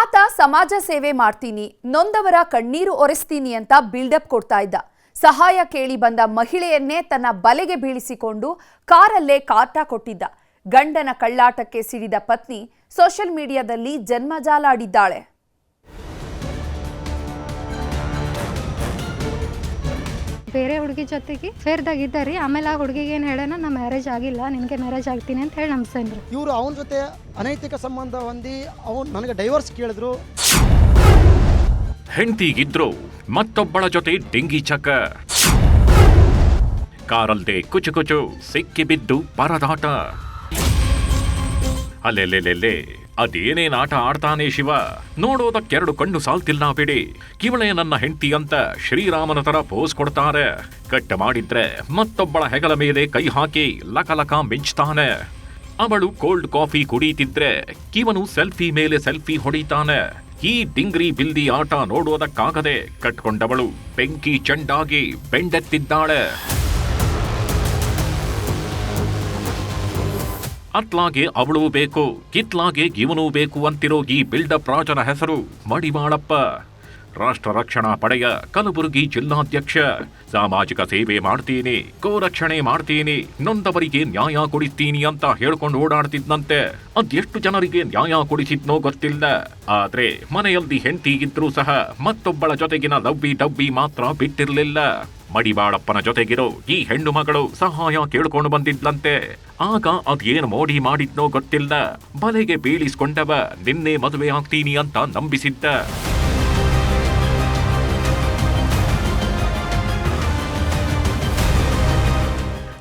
ಆತ ಸಮಾಜ ಸೇವೆ ಮಾಡ್ತೀನಿ, ನೊಂದವರ ಕಣ್ಣೀರು ಒರೆಸ್ತೀನಿ ಅಂತ ಬಿಲ್ಡಪ್ ಕೊಡ್ತಾ ಇದ್ದ. ಸಹಾಯ ಕೇಳಿ ಬಂದ ಮಹಿಳೆಯನ್ನೇ ತನ್ನ ಬಲೆಗೆ ಬೀಳಿಸಿಕೊಂಡು ಕಾರಲ್ಲೇ ಕಾಟ ಕೊಟ್ಟಿದ್ದ. ಗಂಡನ ಕಳ್ಳಾಟಕ್ಕೆ ಸಿಡಿದ ಪತ್ನಿ ಸೋಷಿಯಲ್ ಮೀಡಿಯಾದಲ್ಲಿ ಜನ್ಮಜಾಲಾಡಿದ್ದಾಳೆ. ಬೇರೆ ಹುಡುಗಿ ಜೊತೆಗೆ ಫೇರ್ದಾಗಿದ್ದಾರೆ. ಆಮೇಲೆ ಆ ಹುಡುಗಿಗೆ ಏನು ಹೇಳೋಣ, ನಾ ಮ್ಯಾರೇಜ್ ಆಗಿಲ್ಲ, ನಿನಗೆ ಮ್ಯಾರೇಜ್ ಆಗ್ತೀನಿ ಅಂತ ಹೇಳಿ ನಂಬಿಸಂದ್ರು. ಇವರು ಅವನ ಜೊತೆ ಅನೈತಿಕ ಸಂಬಂಧ ಹೊಂದಿ ಅವನು ನನಗೆ ಡೈವರ್ಸ್ ಕೇಳಿದ್ರು. ಹೆಂಡತಿಗಿದ್ರು ಮತ್ತೊಬ್ಬಳ ಜೊತೆ ಡಿಂಗಿ ಚಕ, ಕಾರಲ್ದೆ ಕುಚು ಸಿಕ್ಕಿ ಬಿದ್ದು ಪರದಾಟ. ಅಲ್ಲೆಲ್ಲೆಲ್ಲೆ ಅದೇನೇನ್ ಆಟ ಆಡ್ತಾನೆ ಶಿವ, ನೋಡೋದಕ್ಕೆರಡು ಕಣ್ಣು ಸಾಲ್ತಿಲ್ಲ ಬಿಡಿ. ಕಿವಳೆ ನನ್ನ ಹೆಂಡತಿ ಅಂತ ಶ್ರೀರಾಮನ ತರ ಪೋಸ್ ಕೊಡ್ತಾರೆ. ಕಟ್ಟ ಮಾಡಿದ್ರೆ ಮತ್ತೊಬ್ಬಳ ಹೆಗಲ ಮೇಲೆ ಕೈ ಹಾಕಿ ಲಕಲಕ ಮಿಂಚ್ತಾನೆ. ಅವಳು ಕೋಲ್ಡ್ ಕಾಫಿ ಕುಡಿತಿದ್ರೆ ಕಿವನು ಸೆಲ್ಫಿ ಮೇಲೆ ಸೆಲ್ಫಿ ಹೊಡಿತಾನೆ. ಈ ಡಿಂಗ್ರಿ ಬಿಲ್ದಿ ಆಟ ನೋಡೋದಕ್ಕಾಗದೆ ಕಟ್ಕೊಂಡವಳು ಬೆಂಕಿ ಚೆಂಡಾಗಿ ಬೆಂಡೆತ್ತಿದ್ದಾಳೆ. ಅತ್ಲಾಗೆ ಅವಳೂ ಬೇಕು, ಕಿತ್ಲಾಗೆ ಇವನೂ ಬೇಕು ಅಂತಿರೋ ಈ ಬಿಲ್ಡಪ್ ರಾಜನ ಹೆಸರು ಮಡಿವಾಳಪ್ಪ. ರಾಷ್ಟ್ರ ರಕ್ಷಣಾ ಪಡೆಯ ಕಲಬುರಗಿ ಜಿಲ್ಲಾಧ್ಯಕ್ಷ. ಸಾಮಾಜಿಕ ಸೇವೆ ಮಾಡ್ತೀನಿ, ಗೋರಕ್ಷಣೆ ಮಾಡ್ತೀನಿ, ನೊಂದವರಿಗೆ ನ್ಯಾಯ ಕೊಡಿಸ್ತೀನಿ ಅಂತ ಹೇಳ್ಕೊಂಡು ಓಡಾಡ್ತಿದ್ನಂತೆ. ಅದೆಷ್ಟು ಜನರಿಗೆ ನ್ಯಾಯ ಕೊಡಿಸಿದ್ನೋ ಗೊತ್ತಿಲ್ಲ. ಆದ್ರೆ ಮನೆಯಲ್ಲಿ ಹೆಂಡತಿ ಇದ್ರೂ ಸಹ ಮತ್ತೊಬ್ಬಳ ಜೊತೆಗಿನ ಲವ್ವಿ ಡವ್ವಿ ಮಾತ್ರ ಬಿಟ್ಟಿರ್ಲಿಲ್ಲ. ಮಡಿವಾಳಪ್ಪನ ಜೊತೆಗಿರೋ ಈ ಹೆಣ್ಣು ಮಗಳು ಸಹಾಯ ಕೇಳ್ಕೊಂಡು ಬಂದಿದ್ಲಂತೆ. ಆಗ ಅದೇನು ಮೋಡಿ ಮಾಡಿದ್ನೋ ಗೊತ್ತಿಲ್ಲ, ಬಲೆಗೆ ಬೀಳಿಸ್ಕೊಂಡವ ನಿನ್ನೆ ಮದುವೆ ಆಗ್ತೀನಿ ಅಂತ ನಂಬಿಸಿದ್ದ.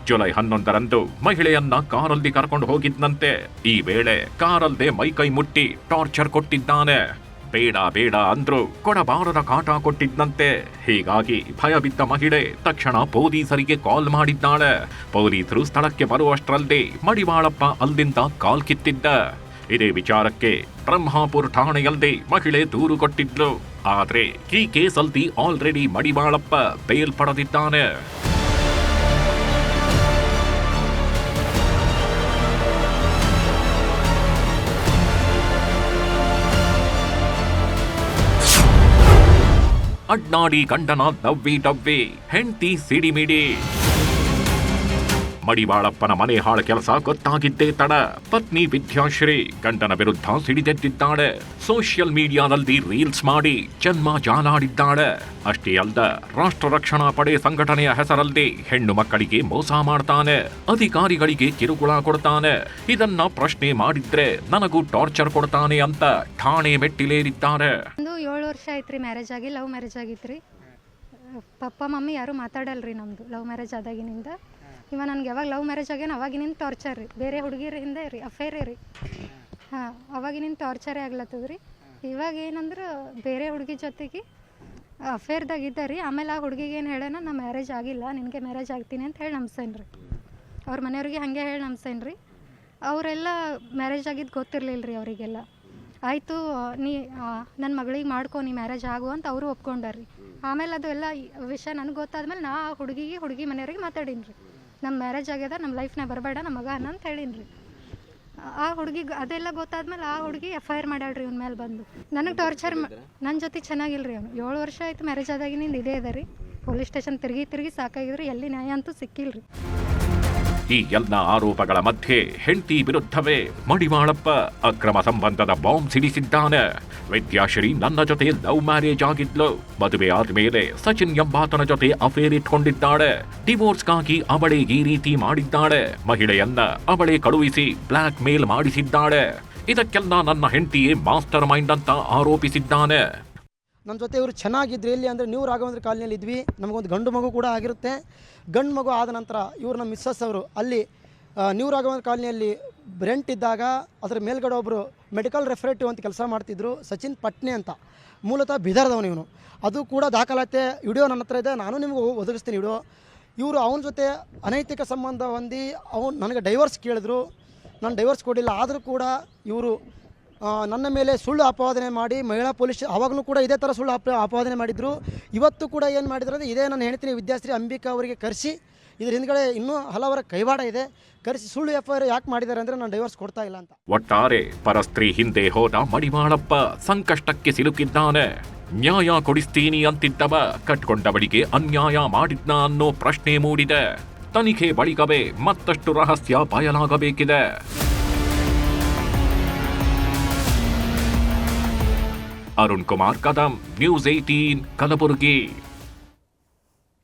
ಜುಲೈ 11ರಂದು ಮಹಿಳೆಯನ್ನ ಕಾರಲ್ಲಿ ಕರ್ಕೊಂಡು ಹೋಗಿದ್ನಂತೆ. ಈ ವೇಳೆ ಕಾರಲ್ಲದೆ ಮೈಕೈ ಮುಟ್ಟಿ ಟಾರ್ಚರ್ ಕೊಟ್ಟಿದ್ದಾನೆ. ಬೇಡ ಬೇಡ ಅಂದ್ರು ಕೊಡಬಾರದ ಕಾಟ ಕೊಟ್ಟಿದ್ದಂತೆ. ಹೀಗಾಗಿ ಭಯಬಿದ್ದ ಮಹಿಳೆ ತಕ್ಷಣ ಪೊಲೀಸರಿಗೆ ಕಾಲ್ ಮಾಡಿದ್ದಾಳೆ. ಪೊಲೀಸರು ಸ್ಥಳಕ್ಕೆ ಬರುವಷ್ಟರಲ್ಲಿ ಮಡಿವಾಳಪ್ಪ ಅಲ್ಲಿಂದ ಕಾಲ್ ಕಿತ್ತಿದ್ದ. ಇದೇ ವಿಚಾರಕ್ಕೆ ಬ್ರಹ್ಮಾಪುರ ಠಾಣೆಯಲ್ಲಿ ಮಹಿಳೆ ದೂರು ಕೊಟ್ಟಿದ್ಲು. ಆದ್ರೆ ಈ ಕೇಸಲ್ಲಿ ಆಲ್ರೆಡಿ ಮಡಿವಾಳಪ್ಪ ಬೇಲ್ ಪಡೆದಿದ್ದಾನೆ. ಅಡ್ನಾಡಿ ಗಂಡನ ದವ್ವಿ ಡವ್ವಿ, ಹೆಂಡತಿ ಸಿಡಿಮಿಡಿ. ಮಡಿವಾಳಪ್ಪನ ಮನೆ ಹಾಳ ಕೆಲಸ ಗೊತ್ತಾಗಿದ್ದೇ ತಡ. ಪತ್ನಿ ವಿದ್ಯಾಶ್ರೀ ಗಂಡನ ವಿರುದ್ಧ ಸಿಡಿದೆದ್ದಿದ್ದಾಳೆ. ಸೋಷಿಯಲ್ ಮೀಡಿಯಾದಲ್ಲಿ ರೀಲ್ಸ್ ಮಾಡಿ ಜನ್ಮ ಜಾಲಾಡಿದ್ದಾಳೆ. ಅಷ್ಟೇ ಅಲ್ದ, ರಾಷ್ಟ್ರ ರಕ್ಷಣಾ ಪಡೆ ಸಂಘಟನೆಯ ಹೆಸರಲ್ಲಿ ಹೆಣ್ಣು ಮಕ್ಕಳಿಗೆ ಮೋಸ ಮಾಡ್ತಾನೆ, ಅಧಿಕಾರಿಗಳಿಗೆ ಕಿರುಕುಳ ಕೊಡ್ತಾನೆ. ಇದನ್ನ ಪ್ರಶ್ನೆ ಮಾಡಿದ್ರೆ ನನಗೂ ಟಾರ್ಚರ್ ಕೊಡ್ತಾನೆ ಅಂತ ಠಾಣೆ ಮೆಟ್ಟಿಲೇರಿದ್ದಾರೆ. 7 ವರ್ಷ ಆಯ್ತ್ರಿ ಮ್ಯಾರೇಜ್ ಆಗಿ. ಲವ್ ಮ್ಯಾರೇಜ್ ಆಗಿತ್ರಿ. ಪಪ್ಪ ಮಮ್ಮಿ ಯಾರು ಮಾತಾಡಲ್ರಿ ನಮ್ದು ಲವ್ ಮ್ಯಾರೇಜ್ ಆದಾಗಿನಿಂದ. ಇವ ನನಗೆ ಯಾವಾಗ ಲವ್ ಮ್ಯಾರೇಜ್ ಆಗ್ಯಾನ ಅವಾಗಿನಿಂದ ಟಾರ್ಚರ್ ರೀ. ಬೇರೆ ಹುಡುಗಿರಿಂದ ರೀ ಅಫೇರೇ ರೀ. ಅವಾಗಿನಿಂದ ಟಾರ್ಚರೇ ಆಗ್ಲತ್ತದ್ರಿ. ಇವಾಗ ಏನಂದ್ರೆ ಬೇರೆ ಹುಡುಗಿ ಜೊತೆಗೆ ಅಫೇರ್ದಾಗಿದ್ದಾರೆ. ಆಮೇಲೆ ಆ ಹುಡುಗಿಗೆ ಏನು ಹೇಳೋಣ, ನಾ ಮ್ಯಾರೇಜ್ ಆಗಿಲ್ಲ, ನಿನಗೆ ಮ್ಯಾರೇಜ್ ಆಗ್ತೀನಿ ಅಂತ ಹೇಳಿ ನಂಬಿಸೇನ್ರಿ. ಅವ್ರ ಮನೆಯವ್ರಿಗೆ ಹಾಗೆ ಹೇಳಿ ನಂಬಿಸೇನ್ರಿ. ಅವರೆಲ್ಲ ಮ್ಯಾರೇಜ್ ಆಗಿದ್ದು ಗೊತ್ತಿರಲಿಲ್ಲ ರೀ ಅವರಿಗೆಲ್ಲ. ಆಯಿತು ನನ್ನ ಮಗಳಿಗೆ ಮಾಡ್ಕೊ, ನೀ ಮ್ಯಾರೇಜ್ ಆಗು ಅಂತ ಅವರು ಒಪ್ಕೊಂಡಾರ್ರಿ. ಆಮೇಲೆ ಅದು ಎಲ್ಲ ವಿಷಯ ನನಗೆ ಗೊತ್ತಾದ್ಮೇಲೆ ನಾ ಆ ಹುಡುಗಿ ಮನೆಯವ್ರಿಗೆ ಮಾತಾಡೀನಿ ರೀ. ನಮ್ಮ ಮ್ಯಾರೇಜ್ ಆಗ್ಯದ, ನಮ್ಮ ಲೈಫ್ನಾಗ ಬರಬೇಡ, ನಮ್ಮ ಮಗ ಅಂತ ಹೇಳೀನಿ ರೀ. ಆ ಹುಡುಗಿಗೆ ಅದೆಲ್ಲ ಗೊತ್ತಾದ್ಮೇಲೆ ಆ ಹುಡುಗಿ FIR ಮಾಡ್ಯಾಳ್ರಿ ಇವ್ನ ಮೇಲೆ ಬಂದು. ನನಗೆ ಟಾರ್ಚರ್ ನನ್ನ ಜೊತೆ ಚೆನ್ನಾಗಿಲ್ಲ ರೀ. ಅವನು 7 ವರ್ಷ ಆಯಿತು ಮ್ಯಾರೇಜ್ ಆದಾಗಿನಿಂದ ಇದೇ ಇದೆ ರೀ. ಪೊಲೀಸ್ ಸ್ಟೇಷನ್ ತಿರುಗಿ ಸಾಕಾಗಿದ್ರಿ, ಎಲ್ಲಿ ನ್ಯಾಯ ಅಂತೂ ಸಿಕ್ಕಿಲ್ಲ ರೀ. ಈ ಎಲ್ಲ ಆರೋಪಗಳ ಮಧ್ಯೆ ಹೆಂಡತಿ ವಿರುದ್ಧವೇ ಮಡಿವಾಳಪ್ಪ ಅಕ್ರಮ ಸಂಬಂಧದ ಬಾಂಬ್ ಸಿಡಿಸಿದ್ದಾನೆ. ವಿದ್ಯಾಶ್ರೀ ನನ್ನ ಜೊತೆ ಲವ್ ಮ್ಯಾರೇಜ್ ಆಗಿದ್ಲು. ಮದುವೆ ಆದ್ಮೇಲೆ ಸಚಿನ್ ಎಂಬಾತನ ಜೊತೆ ಅಫೇರ್ ಇಟ್ಕೊಂಡಿದ್ದಾಳೆ. ಡಿವೋರ್ಸ್ಗಾಗಿ ಅವಳೇ ಈ ರೀತಿ ಮಾಡಿದ್ದಾಳೆ. ಮಹಿಳೆಯನ್ನ ಅವಳೇ ಕಳುಹಿಸಿ ಬ್ಲಾಕ್ ಮೇಲ್ ಮಾಡಿಸಿದ್ದಾಳೆ. ಇದಕ್ಕೆಲ್ಲ ನನ್ನ ಹೆಂಡತಿಯೇ ಮಾಸ್ಟರ್ ಮೈಂಡ್ ಅಂತ ಆರೋಪಿಸಿದ್ದಾನೆ. ನನ್ನ ಜೊತೆ ಇವರು ಚೆನ್ನಾಗಿದ್ರು. ಎಲ್ಲಿ ಅಂದರೆ ನ್ಯೂ ರಾಘವೇಂದ್ರ ಕಾಲನಿಯಲ್ಲಿ ಇದ್ವಿ. ನಮಗೊಂದು ಗಂಡು ಮಗು ಕೂಡ ಆಗಿರುತ್ತೆ. ಗಂಡು ಮಗು ಆದ ನಂತರ ಇವರು ನಮ್ಮ ಮಿಸ್ಸಸ್ ಅವರು ಅಲ್ಲಿ ನ್ಯೂ ರಾಘವೇಂದ್ರ ಕಾಲನಿಯಲ್ಲಿ ರೆಂಟ್ ಇದ್ದಾಗ ಅದರ ಮೇಲ್ಗಡೆ ಒಬ್ಬರು ಮೆಡಿಕಲ್ ರೆಫರೇಟಿವ್ ಅಂತ ಕೆಲಸ ಮಾಡ್ತಿದ್ರು, ಸಚಿನ್ ಪಟ್ನೆ ಅಂತ. ಮೂಲತಃ ಬಿದರ್ದವನು ಇವನು. ಅದು ಕೂಡ ದಾಖಲಾತಿ ವಿಡಿಯೋ ನನ್ನ ಹತ್ರ ಇದೆ, ನಾನು ನಿಮಗೆ ಒದಗಿಸ್ತೀನಿ ವಿಡಿಯೋ. ಇವರು ಅವನ ಜೊತೆ ಅನೈತಿಕ ಸಂಬಂಧ ಹೊಂದಿ ಅವನು ನನಗೆ ಡೈವರ್ಸ್ ಕೇಳಿದ್ರು. ನಾನು ಡೈವರ್ಸ್ ಕೊಡಿಲ್ಲ. ಆದರೂ ಕೂಡ ಇವರು ನನ್ನ ಮೇಲೆ ಸುಳ್ಳು ಆಪಾದನೆ ಮಾಡಿ ಮಹಿಳಾ ಪೊಲೀಸ್ ಆವಾಗಲೂ ಕೂಡ ಇದೇ ಥರ ಸುಳ್ಳು ಆಪಾದನೆ ಮಾಡಿದರು. ಇವತ್ತು ಕೂಡ ಏನು ಮಾಡಿದ್ರು ಅಂದರೆ ಇದೇ ನನ್ನ ಹೆಂಡತಿ ವಿದ್ಯಾಶ್ರೀ ಅಂಬಿಕಾ ಅವರಿಗೆ ಕರೆಸಿ ಇದ್ರ ಹಿಂದ್ಗಡೆ ಇನ್ನೂ ಹಲವರ ಕೈವಾಡ ಇದೆ. ಕರೆಸಿ ಸುಳ್ಳು FIR ಯಾಕೆ ಮಾಡಿದ್ದಾರೆ ಅಂದರೆ ನಾನು ಡೈವರ್ಸ್ ಕೊಡ್ತಾ ಇಲ್ಲ ಅಂತ. ಒಟ್ಟಾರೆ ಪರಸ್ತ್ರೀ ಹಿಂದೆ ಹೋದ ಮಡಿವಾಳಪ್ಪ ಸಂಕಷ್ಟಕ್ಕೆ ಸಿಲುಕಿದ್ದಾನೆ. ನ್ಯಾಯ ಕೊಡಿಸ್ತೀನಿ ಅಂತಿದ್ದವ ಕಟ್ಕೊಂಡವಳಿಗೆ ಅನ್ಯಾಯ ಮಾಡಿದ್ನ ಅನ್ನೋ ಪ್ರಶ್ನೆ ಮೂಡಿದೆ. ತನಿಖೆ ಬಳಿಕವೇ ಮತ್ತಷ್ಟು ರಹಸ್ಯ ಬಯಲಾಗಬೇಕಿದೆ. ಅರುಣ್ ಕುಮಾರ್ ಕದಂ, ನ್ಯೂಸ್ 18 ಕಲಬುರಗಿ.